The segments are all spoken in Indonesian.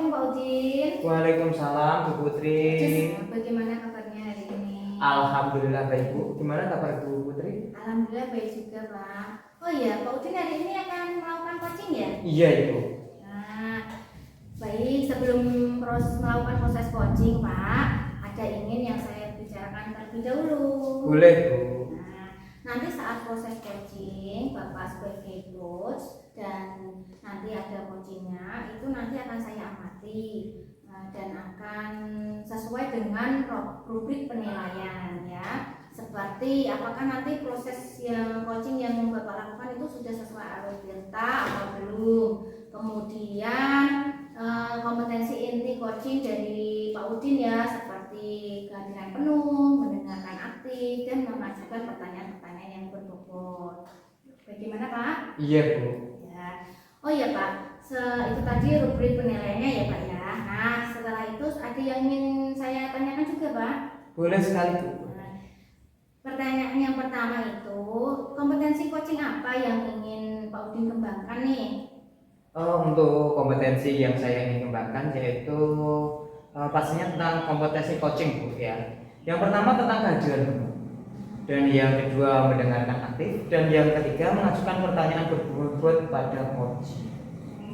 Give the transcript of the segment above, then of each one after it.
Assalamualaikum Pak Udin. Waalaikumsalam Bu Putri. Bagaimana kabarnya hari ini? Alhamdulillah baik Bu. Gimana kabar Bu Putri? Alhamdulillah baik juga Pak. Oh iya, Pak Udin hari ini akan melakukan coaching ya? Iya Ibu. Nah, baik, sebelum melakukan proses coaching Pak, ada ingin yang saya bicarakan terlebih dahulu. Boleh Bu. Nah, nanti saat proses coaching Bapak sebagai coach dan nanti ada coachingnya itu nanti akan saya amati dan akan sesuai dengan rubrik penilaian ya, seperti apakah nanti proses yang coaching yang Bapak lakukan itu sudah sesuai alur delta atau belum, kemudian kompetensi inti coaching dari Pak Udin ya, seperti kehadiran penuh, mendengarkan aktif, dan mengajukan pertanyaan-pertanyaan yang berbobot. Bagaimana Pak? Iya Bu. Ya. Oh iya Pak, itu tadi rubrik penilaiannya ya Pak ya. Nah setelah itu ada yang ingin saya tanyakan juga Pak. Boleh sekali Bu. Nah, pertanyaan yang pertama itu, kompetensi coaching apa yang ingin Pak Udin kembangkan nih? Untuk kompetensi yang saya ingin kembangkan yaitu pastinya tentang kompetensi coaching Bu ya. Yang pertama tentang kehadiran penuh, dan yang kedua mendengarkan aktif, dan yang ketiga mengajukan pertanyaan berbobot kepada coach.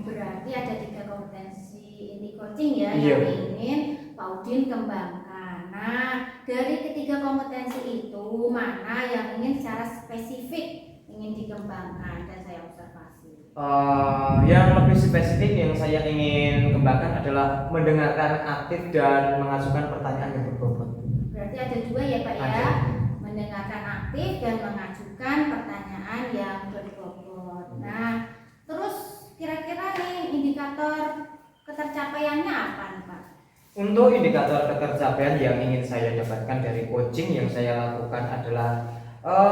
Berarti ada 3 kompetensi inti coaching ya Iya. yang ingin Pak Udin kembangkan. Nah dari ketiga kompetensi itu mana yang ingin secara spesifik ingin dikembangkan dan saya observasi? Yang lebih spesifik yang saya ingin kembangkan adalah mendengarkan aktif dan mengajukan pertanyaan yang berbobot. Berarti ada 2 ya Pak ya, Ada. mendengarkan aktif dan mengajukan pertanyaan yang berbobot. Nah terus kira-kira nih indikator ketercapaiannya apa nih Pak? Untuk indikator ketercapaian yang ingin saya dapatkan dari coaching yang saya lakukan adalah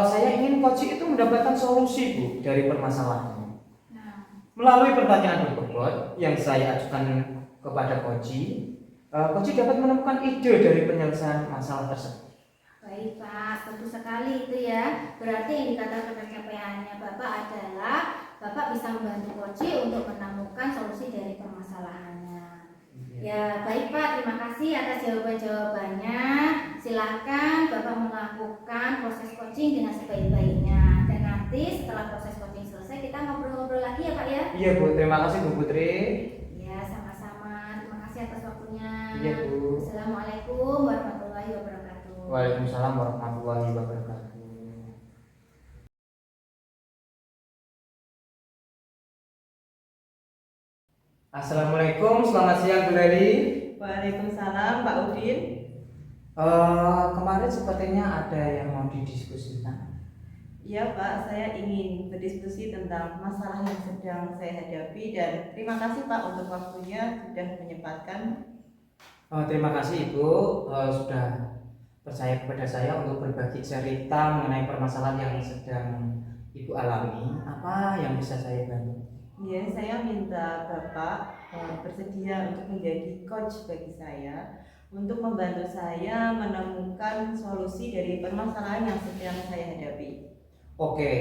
saya ingin coaching itu mendapatkan solusi Bu dari permasalahannya. Melalui pertanyaan berbobot yang saya ajukan kepada coaching dapat menemukan ide dari penyelesaian masalah tersebut. Baik Pak, tentu sekali itu ya. Berarti indikator ketercapaiannya Bapak adalah Bapak bisa membantu coaching untuk menemukan solusi dari permasalahannya. Ya baik Pak, terima kasih atas jawaban-jawabannya. Silahkan Bapak melakukan proses coaching dengan sebaik-baiknya. Dan nanti setelah proses coaching selesai kita ngobrol-ngobrol lagi ya Pak ya. Iya Bu, terima kasih Bu Putri. Ya sama-sama, terima kasih atas waktunya. Iya Bu. Assalamualaikum warahmatullahi wabarakatuh. Waalaikumsalam warahmatullahi wabarakatuh. Assalamualaikum, selamat siang Bu Leli. Waalaikumsalam Pak Udin. Kemarin sepertinya ada yang mau didiskusikan. Iya Pak, saya ingin berdiskusi tentang masalah yang sedang saya hadapi dan terima kasih Pak untuk waktunya sudah menyempatkan. Terima kasih Ibu sudah percaya kepada saya untuk berbagi cerita mengenai permasalahan yang sedang Ibu alami. Apa yang bisa saya bantu? Ya, saya minta Bapak bersedia untuk menjadi coach bagi saya untuk membantu saya menemukan solusi dari permasalahan yang sedang saya hadapi. Oke,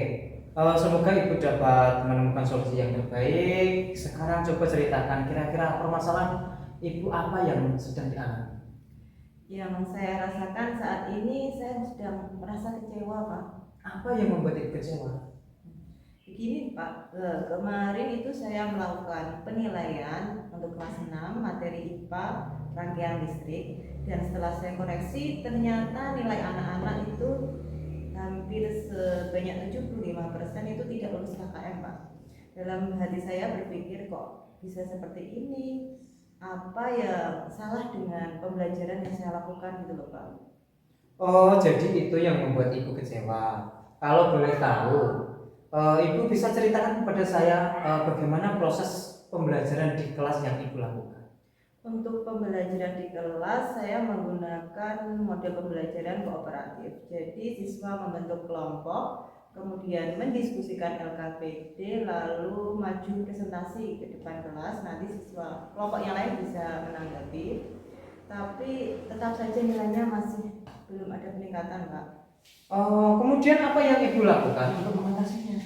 semoga Ibu dapat menemukan solusi yang terbaik. Sekarang coba ceritakan kira-kira permasalahan Ibu apa yang sedang dialami. Yang saya rasakan saat ini saya sedang merasa kecewa Pak. Apa yang membuat Ibu kecewa? Begini Pak, kemarin itu saya melakukan penilaian untuk kelas 6 materi IPA rangkaian listrik, dan setelah saya koreksi ternyata nilai anak-anak itu hampir sebanyak 75% itu tidak lulus KKM Pak. Dalam hati saya berpikir kok bisa seperti ini, apa yang salah dengan pembelajaran yang saya lakukan gitu loh Pak. Oh, jadi itu yang membuat Ibu kecewa. Kalau boleh tahu, Ibu bisa ceritakan kepada saya bagaimana proses pembelajaran di kelas yang Ibu lakukan? Untuk pembelajaran di kelas, saya menggunakan model pembelajaran kooperatif. Jadi siswa membentuk kelompok, kemudian mendiskusikan LKPD, lalu maju presentasi ke depan kelas. Nanti siswa kelompok yang lain bisa menanggapi. Tapi tetap saja nilainya masih belum ada peningkatan, Pak. Kemudian apa yang Ibu lakukan untuk mengatasinya?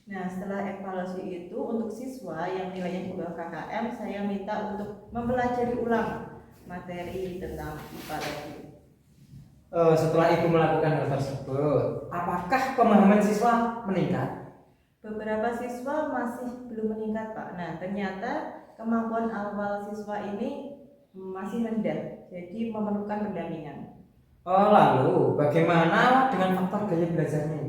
Nah, setelah evaluasi itu untuk siswa yang nilainya di bawah KKM, saya minta untuk mempelajari ulang materi tentang IPA tadi. Setelah ibu melakukan hal tersebut, apakah pemahaman siswa meningkat? Beberapa siswa masih belum meningkat, Pak. Nah, ternyata kemampuan awal siswa ini masih rendah, jadi memerlukan pendampingan. Lalu bagaimana dengan faktor gaya belajarnya?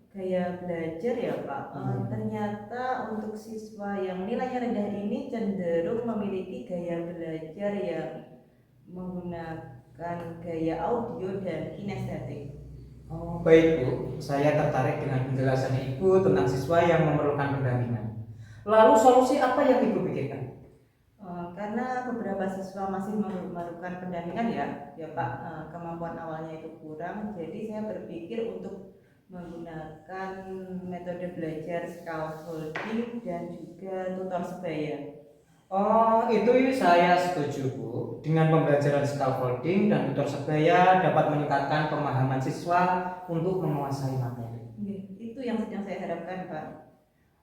Gaya belajar ya Pak, ternyata untuk siswa yang nilainya rendah ini cenderung memiliki gaya belajar yang menggunakan gaya audio dan kinestetik. Oh, baik Bu, saya tertarik dengan penjelasan Ibu tentang siswa yang memerlukan pendampingan. Lalu solusi apa yang Ibu pikirkan? Karena beberapa siswa masih memerlukan pendampingan ya Pak, kemampuan awalnya itu kurang, jadi saya berpikir untuk menggunakan metode belajar scaffolding dan juga tutor sebaya. Oh, itu saya setuju Bu. Dengan pembelajaran scaffolding dan tutor sebaya dapat meningkatkan pemahaman siswa untuk menguasai materi. Itu yang sedang saya harapkan Pak.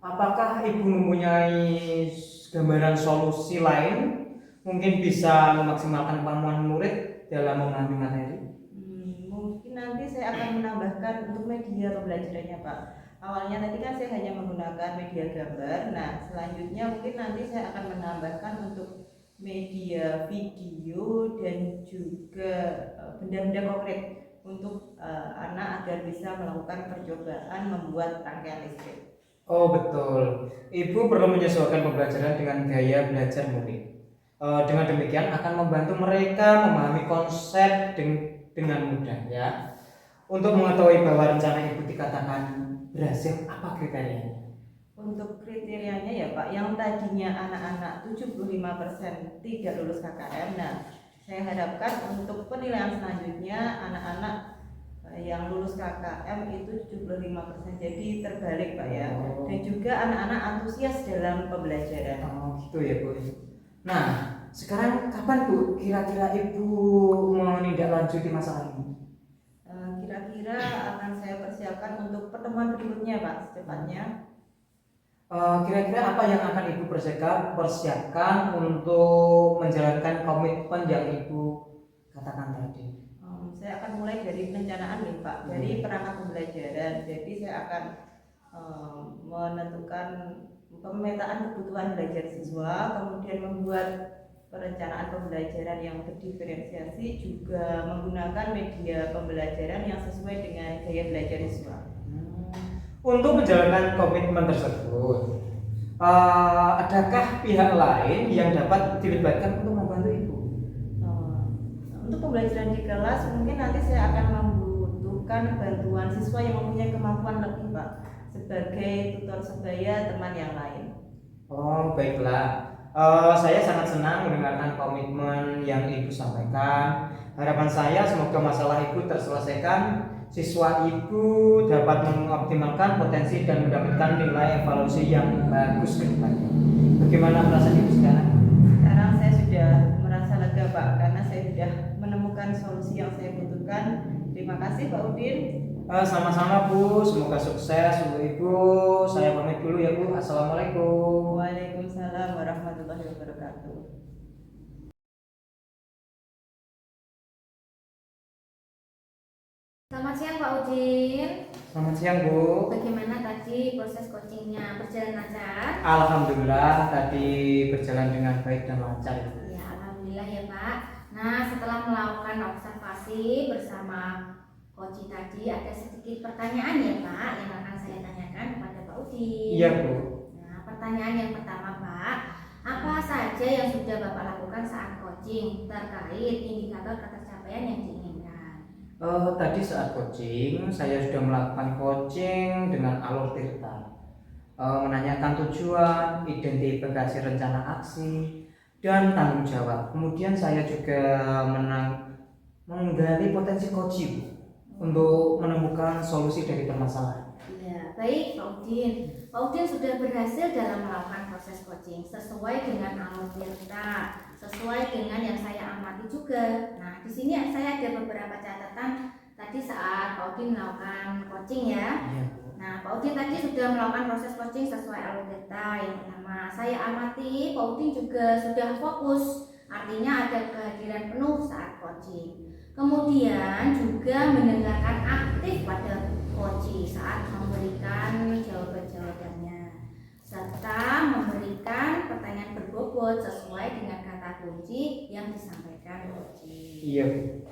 Apakah Ibu mempunyai gambaran solusi lain mungkin bisa memaksimalkan kemampuan murid dalam memahami materi? Mungkin nanti saya akan menambahkan untuk media pembelajarannya Pak. Awalnya tadi kan saya hanya menggunakan media gambar. Nah, selanjutnya mungkin nanti saya akan menambahkan untuk media video dan juga benda-benda konkret untuk anak agar bisa melakukan percobaan membuat rangkaian listrik. Oh betul, Ibu perlu menyesuaikan pembelajaran dengan gaya belajar murid. Dengan demikian akan membantu mereka memahami konsep dengan mudah ya. Untuk mengetahui bahwa rencana Ibu dikatakan berhasil, apa kriterianya? Untuk kriterianya ya Pak, yang tadinya anak-anak 75% tidak lulus KKM. Nah, saya harapkan untuk penilaian selanjutnya anak-anak yang lulus KKM itu 75%, jadi terbalik Pak ya. Dan juga anak-anak antusias dalam pembelajaran. Oh gitu ya Bu. Nah, sekarang kapan Bu kira-kira Ibu menindaklanjuti masalah ini? Kira-kira akan saya persiapkan untuk pertemuan berikutnya Pak, secepatnya. Kira-kira apa yang akan Ibu persiapkan untuk menjalankan komitmen yang Ibu katakan tadi? Saya akan mulai dari perencanaan nih Pak, dari perangkat pembelajaran. Jadi saya akan menentukan pemetaan kebutuhan belajar siswa, kemudian membuat perencanaan pembelajaran yang berdiferensiasi, juga menggunakan media pembelajaran yang sesuai dengan gaya belajar siswa. Untuk menjalankan komitmen tersebut, adakah pihak lain yang dapat dilibatkan untuk membantu Ibu? Untuk pembelajaran di kelas mungkin nanti saya akan membutuhkan bantuan siswa yang mempunyai kemampuan lebih Pak, sebagai tutor sebaya teman yang lain. Oh baiklah, saya sangat senang mendengarkan komitmen yang Ibu sampaikan. Harapan saya semoga masalah Ibu terselesaikan, siswa Ibu dapat mengoptimalkan potensi dan mendapatkan nilai evaluasi yang bagus ke depannya. Bagaimana perasaan Ibu sekarang? Sekarang saya sudah merasa lega Pak, karena saya sudah menemukan solusi yang saya butuhkan. Terima kasih Pak Udin. Sama-sama Bu, semoga sukses untuk Ibu. Saya pamit dulu ya Bu. Assalamualaikum. Waalaikumsalam warahmatullahi wabarakatuh. Selamat siang Pak Udin. Selamat siang Bu. Bagaimana tadi proses coachingnya, berjalan lancar? Alhamdulillah tadi berjalan dengan baik dan lancar. Ya, alhamdulillah ya Pak. Nah, setelah melakukan observasi bersama coach tadi, ada sedikit pertanyaan ya Pak yang akan saya tanyakan kepada Pak Udin. Iya Bu. Nah, pertanyaan yang pertama Pak, apa saja yang sudah Bapak lakukan saat coaching terkait indikator ketercapaian yang diinginkan? Tadi saat coaching saya sudah melakukan coaching dengan alur tirta, menanyakan tujuan, identifikasi rencana aksi, dan tanggung jawab. Kemudian saya juga menggali potensi coaching untuk menemukan solusi dari permasalahan. Ya, baik Pak Udin. Pak Udin sudah berhasil dalam melakukan proses coaching sesuai dengan alur tirta, sesuai dengan yang saya amati juga. Nah, di sini saya ada beberapa catatan tadi saat Pak Udin melakukan coaching ya. Iya. Nah, Pak Udin tadi sudah melakukan proses coaching sesuai alur Tirta. Yang pertama, saya amati Pak Udin juga sudah fokus, artinya ada kehadiran penuh saat coaching. Kemudian juga mendengarkan aktif pada coaching saat memberikan jawaban-jawabannya, serta memberikan pertanyaan berbobot sesuai dengan kata kunci yang disampaikan coaching. Iya Bu.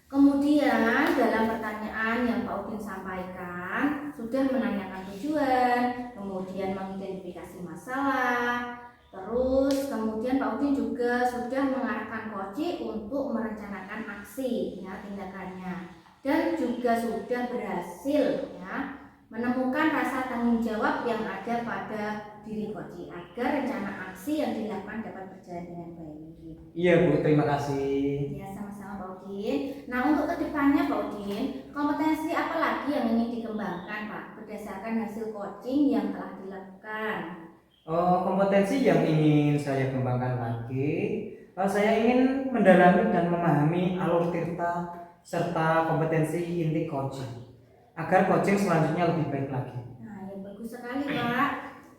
Kemudian dalam pertanyaan yang Pak Udin sampaikan sudah menanyakan tujuan, kemudian mengidentifikasi masalah, terus kemudian Pak Udin juga sudah mengarahkan coach untuk merencanakan aksi ya tindakannya, dan juga sudah berhasil ya menemukan rasa tanggung jawab yang ada pada diri coach agar rencana aksi yang dilakukan dapat berjalan dengan baik. Iya Bu, terima kasih. Ya, sama-sama Pak Udin. Nah, untuk kedepannya Pak Udin, kompetensi apa lagi yang ingin dikembangkan Pak berdasarkan hasil coaching yang telah dilakukan? Kompetensi yang ingin saya kembangkan lagi, saya ingin mendalami dan memahami alur Tirta serta kompetensi inti coaching agar coaching selanjutnya lebih baik lagi. Nah, ya bagus sekali Pak.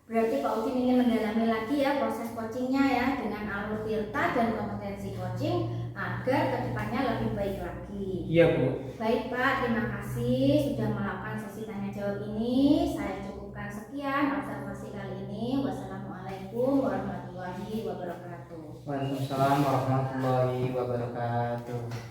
Berarti Pak Udin ingin mendalami lagi ya proses coachingnya ya dengan alur Tirta dan kompetensi coaching agar kedepannya lebih baik lagi. Iya Bu. Baik Pak, terima kasih sudah melakukan sesi tanya jawab ini. Saya cukupkan sekian observasi kali ini. Wassalamualaikum warahmatullahi wabarakatuh. Waalaikumsalam warahmatullahi wabarakatuh.